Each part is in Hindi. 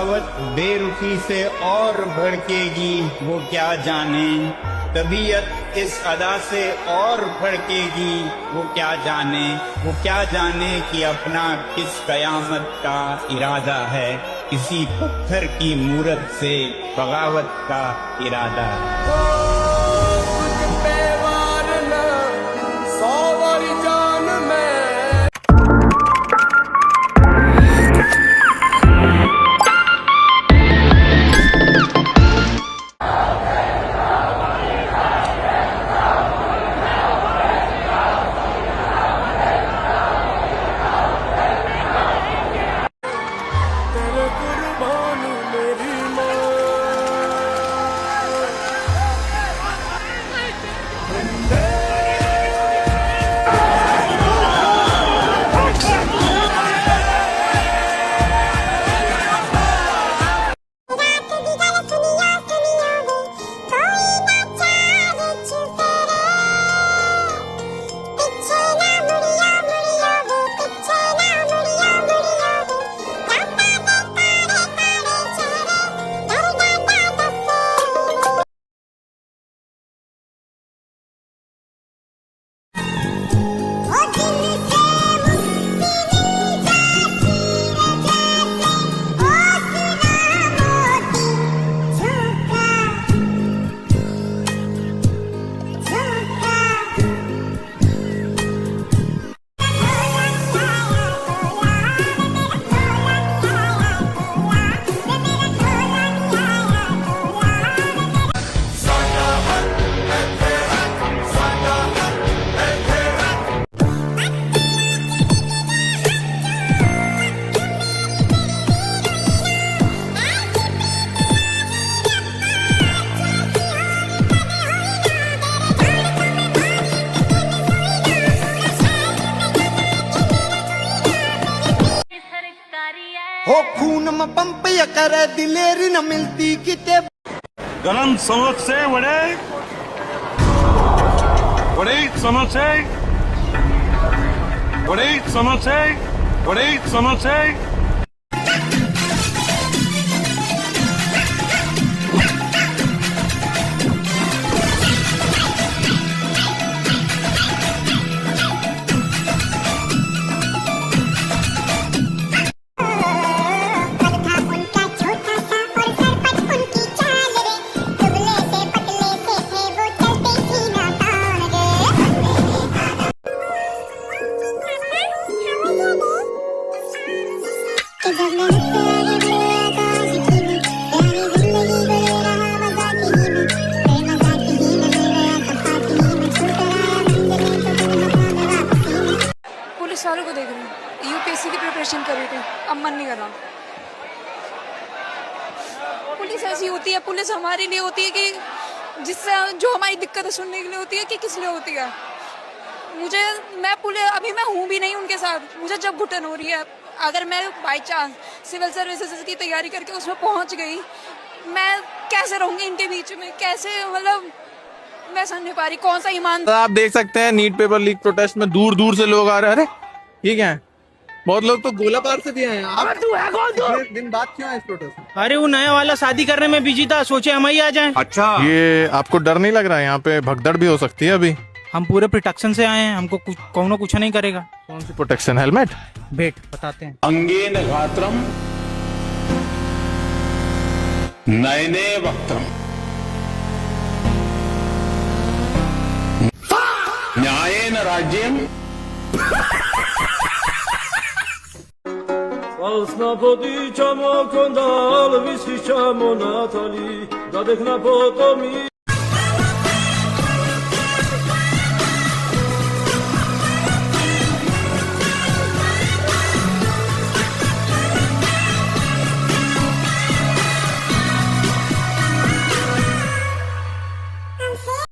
बगावत बेरुखी से और भड़केगी वो क्या जाने, तबीयत इस अदा से और भड़केगी वो क्या जाने कि अपना किस कयामत का इरादा है, किसी पत्थर की मूरत से बगावत का इरादा है। हो खून में पंप या करे दिलेरी न मिलती किते गरम समोसे वड़े वड़े समोसे वड़े समोसे वड़े समोसे पुलिस वालों को देख रही हूँ, यूपीएससी की प्रिपरेशन कर रही थी, अब मन नहीं कर रहा। पुलिस ऐसी होती है, पुलिस हमारे लिए होती है कि जिससे जो हमारी दिक्कतें सुनने के लिए होती है कि किस लिए होती है। अभी मैं हूँ भी नहीं उनके साथ, मुझे जब घुटन हो रही है, अगर मैं बाई चांस सिविल सर्विसेज की तैयारी करके उसमें पहुँच गई, मैं कैसे रहूँगी इनके बीच में, कैसे, मतलब मैं समझ नहीं पा रही कौन सा ईमान। तो आप देख सकते हैं नीट पेपर लीक प्रोटेस्ट में दूर दूर से लोग आ रहे हैं। अरे ये क्या है, बहुत लोग तो गोलाबार से भी आए हैं। आप तू है कौन? तू दिन बाद क्यों आए इस प्रोटेस्ट में? अरे वो नया वाला शादी करने में बिजी था, सोचे हम ही आ जाएं। अच्छा, ये आपको डर नहीं लग रहा है? यहाँ पे भगदड़ भी हो सकती है अभी। हम पूरे प्रोटेक्शन से आए हैं, हमको कुछ नहीं करेगा। कौन सी प्रोटेक्शन? हेलमेट? वेट बताते हैं। अंगेन गात्रम नयने वक्त्रम न्यायेन राज्यम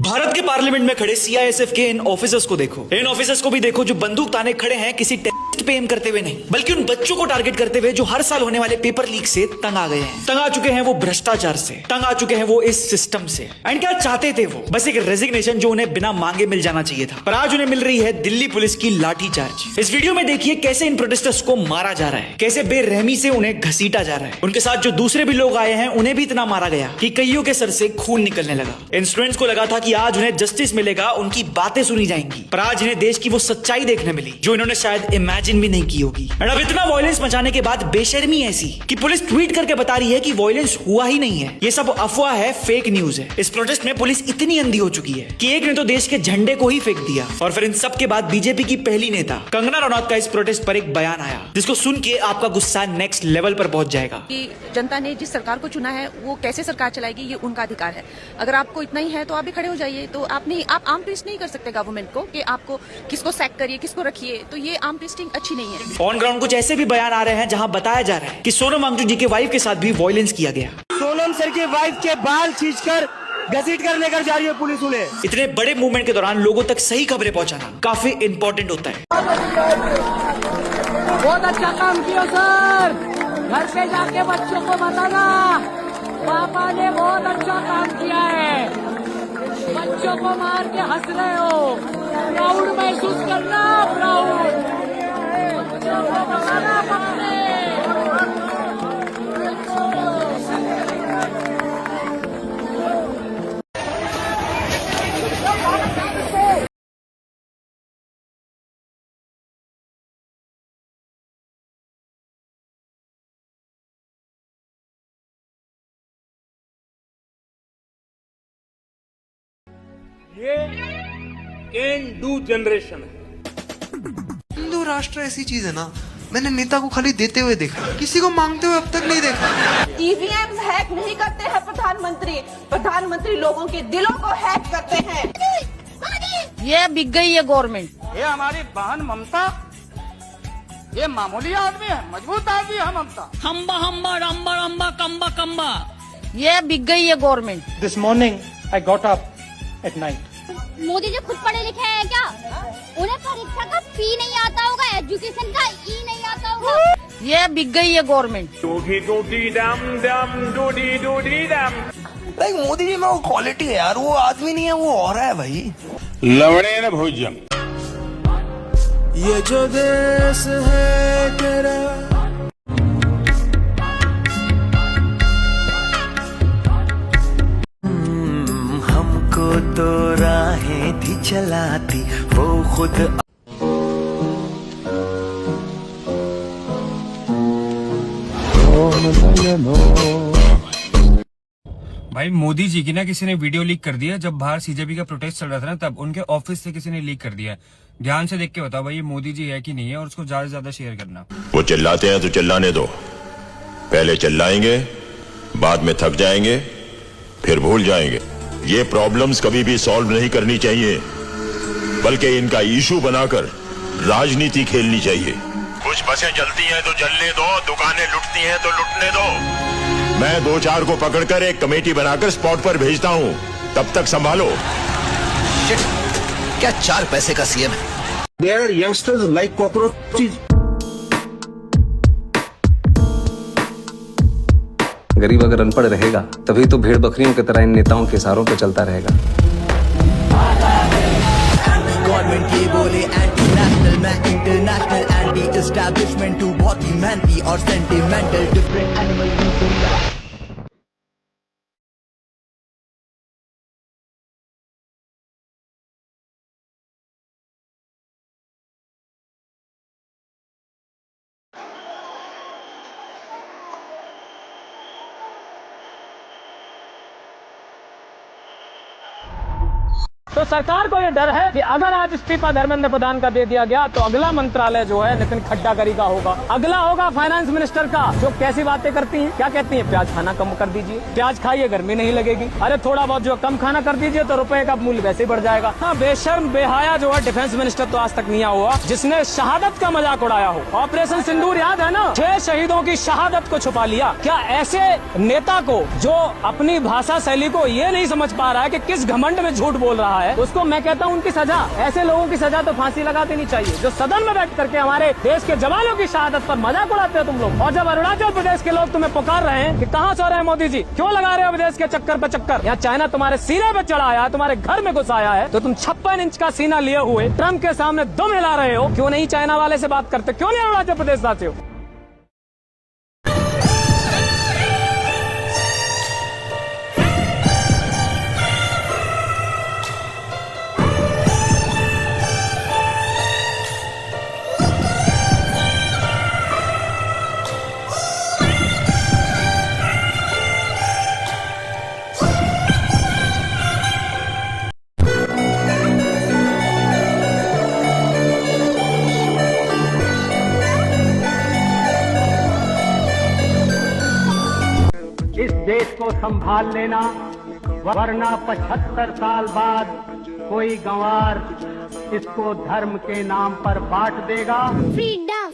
भारत के पार्लियामेंट में खड़े सीआईएसएफ के इन ऑफिसर्स को देखो, इन ऑफिसर्स को भी देखो जो बंदूक ताने खड़े हैं किसी टेररिस्ट पे एम करते हुए नहीं, बल्कि उन बच्चों को टारगेट करते हुए जो हर साल होने वाले पेपर लीक से तंग आ गए हैं। तंग आ चुके हैं वो भ्रष्टाचार से, तंग आ चुके हैं वो इस सिस्टम से। एंड क्या चाहते थे वो? बस एक रेजिग्नेशन जो उन्हें बिना मांगे मिल जाना चाहिए था, पर आज उन्हें मिल रही है दिल्ली पुलिस की लाठीचार्ज। इस वीडियो में देखिए कैसे इन प्रोटेस्टर्स को मारा जा रहा है, कैसे बेरहमी से उन्हें घसीटा जा रहा है। उनके साथ जो दूसरे भी लोग आए हैं उन्हें भी इतना मारा गया कि कईयों के सर से खून निकलने लगा। इन स्टूडेंट्स को लगा था कि आज उन्हें जस्टिस मिलेगा, उनकी बातें सुनी जाएंगी, पर आज इन्हें देश की वो सच्चाई देखने मिली जो इन्होंने शायद इमेजिन भी नहीं की होगी। और अब इतना वायलेंस मचाने के बाद बेशर्मी ऐसी कि पुलिस ट्वीट करके बता रही है कि वायलेंस हुआ ही नहीं है, ये सब अफवाह है, फेक न्यूज है। इस प्रोटेस्ट में पुलिस इतनी अंधी हो चुकी है कि एक ने तो देश के झंडे को ही फेंक दिया। और फिर इन सब के बाद बीजेपी की पहली नेता कंगना रनौत का इस प्रोटेस्ट पर एक बयान आया जिसको सुन के आपका गुस्सा नेक्स्ट लेवल पर पहुंच जाएगा। कि जनता ने जिस सरकार को चुना है वो कैसे सरकार चलाएगी ये उनका अधिकार है। अगर आपको इतना ही है तो आप भी खड़े हो जाइए। तो आप आर्म ट्विस्ट नहीं कर सकते गवर्नमेंट को कि आपको किसको सैक करिए, किसको रखिए। तो ये आर्म ट्विस्टिंग अच्छी नहीं है। ऑन ग्राउंड कुछ ऐसे भी बयान आ रहे हैं जहां बताया जा रहा है कि सोनम वांगचुक जी के वाइफ के साथ भी वायलेंस किया गया। सोनम सर के वाइफ के बाल खींचकर घसीट कर लेकर जा रही है पुलिस उन्हें। इतने बड़े मूवमेंट के दौरान लोगों तक सही खबरें पहुंचाना काफी इंपॉर्टेंट होता है। बहुत अच्छा काम किया सर, घर पे जाके बच्चों को बताना पापा ने बहुत अच्छा काम किया है। बच्चों को मार के हंस रहे हो, प्राउड महसूस करना, प्राउड। बच्चों को बताना पकड़े। ये कैन डू जनरेशन है। हिंदू राष्ट्र ऐसी चीज है ना, मैंने नेता को खाली देते हुए देखा, किसी को मांगते हुए अब तक नहीं देखा। ईवीएम हैक नहीं करते हैं प्रधानमंत्री लोगों के दिलों को हैक करते हैं। ये बिक गई है गवर्नमेंट। ये हमारी बहन ममता, ये मामूली आदमी है, मजबूत आदमी है ममता। हम्बा हम्बा रम्बा रम्बा कम्बा कम्बा, ये बिक गई है government. This morning I got up at night. Modi ji खुद पढ़े लिखे हैं क्या? उन्हें परीक्षा का फी नहीं आता होगा, एजुकेशन का ई नहीं आता होगा। ये बिक गई है गवर्नमेंट। मोदी जी में वो क्वालिटी है यार, वो आदमी नहीं है, वो और है भाई। लवणे न भोजन। ये जो देश है तेरा, हमको तो राहें थी चलाती वो खुद। भाई मोदी जी की ना किसी ने वीडियो लीक कर दिया, जब बाहर सीजेपी का प्रोटेस्ट चल रहा था ना, तब उनके ऑफिस से किसी ने लीक कर दिया। ध्यान से देख के बताओ भाई ये मोदी जी है कि नहीं है, और उसको ज्यादा से ज्यादा शेयर करना। वो चिल्लाते हैं तो चिल्लाने दो, पहले चिल्लाएंगे, बाद में थक जाएंगे, फिर भूल जाएंगे। ये प्रॉब्लम्स कभी भी सॉल्व नहीं करनी चाहिए, बल्कि इनका इशू बनाकर राजनीति खेलनी चाहिए। कुछ बसें जलती हैं तो जलने दो, दुकानें लुटती हैं तो लुटने दो। मैं 2-4 को पकड़कर एक कमेटी बनाकर स्पॉट पर भेजता हूँ, तब तक संभालो। क्या 4 पैसे का सीएम है? There are youngsters like cockroaches. गरीब अगर अनपढ़ रहेगा तभी तो भेड़ बकरियों की तरह इन नेताओं के इशारों पर चलता रहेगा। गवर्नमेंट ये बोले एंटी नेशनल, मैं इंटरनेशनल, एंटी एस्टैब्लिशमेंट टू बहुत ही मेहनती और सेंटिमेंटल, डिफरेंट एनिमल। तो सरकार को ये डर है कि अगर आज इस्तीफा धर्मेंद्र प्रधान का दे दिया गया तो अगला मंत्रालय जो है नितिन गडकरी का होगा, अगला होगा फाइनेंस मिनिस्टर का, जो कैसी बातें करती हैं, क्या कहती हैं, प्याज खाना कम कर दीजिए, प्याज खाइए गर्मी नहीं लगेगी। अरे थोड़ा बहुत जो कम खाना कर दीजिए तो रुपए का मूल्य वैसे ही बढ़ जाएगा। हाँ, बेशर्म बेहाया जो है डिफेंस मिनिस्टर तो आज तक नहीं हुआ जिसने शहादत का मजाक उड़ाया हो। ऑपरेशन सिंदूर याद है ना, 6 शहीदों की शहादत को छुपा लिया। क्या ऐसे नेता को जो अपनी भाषा शैली को ये नहीं समझ पा रहा है कि किस घमंड में झूठ बोल रहा है, है, उसको मैं कहता हूँ उनकी सजा, ऐसे लोगों की सजा तो फांसी लगा देनी चाहिए, जो सदन में बैठ करके हमारे देश के जवानों की शहादत पर मजाक उड़ाते हो तुम लोग। और जब अरुणाचल प्रदेश के लोग तुम्हें पुकार रहे हैं कि कहाँ सो रहे हैं मोदी जी, क्यों लगा रहे हो विदेश के चक्कर पे चक्कर, यहाँ चाइना तुम्हारे सीने पे चढ़ा आया है, तुम्हारे घर में घुस आया है, तो तुम 56 इंच का सीना लिए हुए ट्रम्प के सामने दुम हिला रहे हो। क्यों नहीं चाइना वाले से बात करते, क्यों नहीं अरुणाचल प्रदेश जाते हो? इस देश को संभाल लेना, वरना 75 साल बाद कोई गंवार इसको धर्म के नाम पर बांट देगा। फ्रीडम